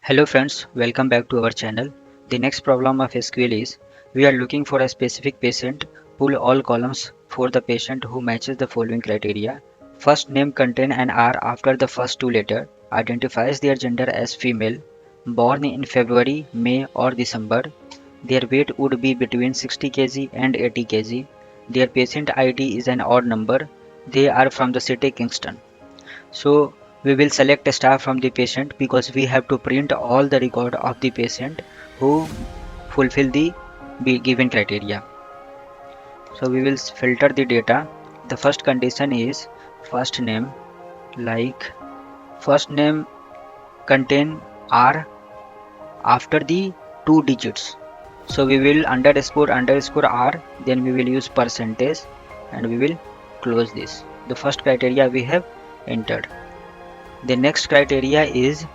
Hello friends, welcome back to our channel. The next problem of SQL is we are looking for a specific patient. Pull all columns for the patient who matches the following criteria. First name contain an R after the first two letters. Identifies their gender as female. Born in February, May or December. Their weight would be between 60 kg and 80 kg. Their patient ID is an odd number. They are from the city Kingston. So we will select a star from the patient because we have to print all the record of the patient who fulfill the given criteria. So we will filter the data. The first condition is first name, like first name contain R after the two digits. So we will underscore R, then we will use percentage and we will close this. The first criteria we have entered. The next criteria is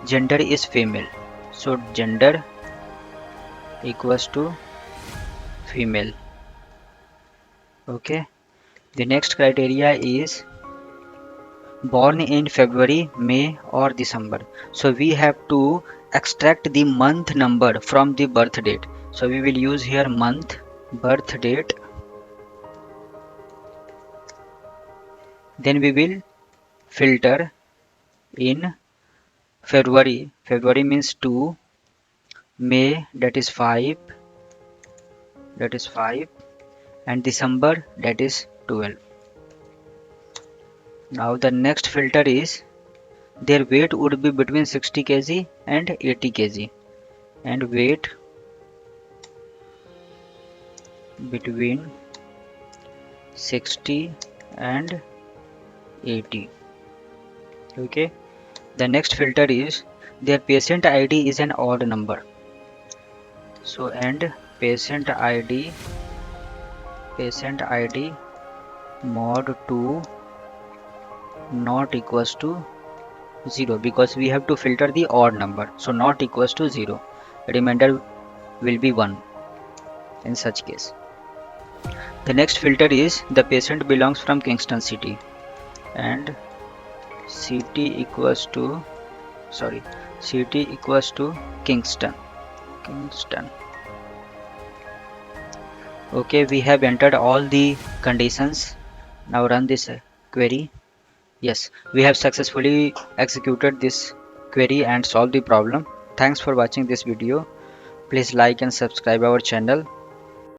gender is female. So gender equals to female. Okay. The next criteria is born in February, May or December. So we have to extract the month number from the birth date. So we will use here month, birth date. Then we will filter in February. February means 2. May, that is 5, and December, that is 12. Now the next filter is their weight would be between 60 kg and 80 kg, and weight between 60 and 80. Okay. The next filter is their patient ID is an odd number. So and patient ID mod 2 not equals to 0 because we have to filter the odd number. So not equals to 0. Remainder will be 1 in such case. The next filter is the patient belongs from Kingston city and city equals to Kingston. Okay, we have entered all the conditions. Now run this query. Yes, we have successfully executed this query and solved the problem. Thanks for watching this video. Please like and subscribe our channel.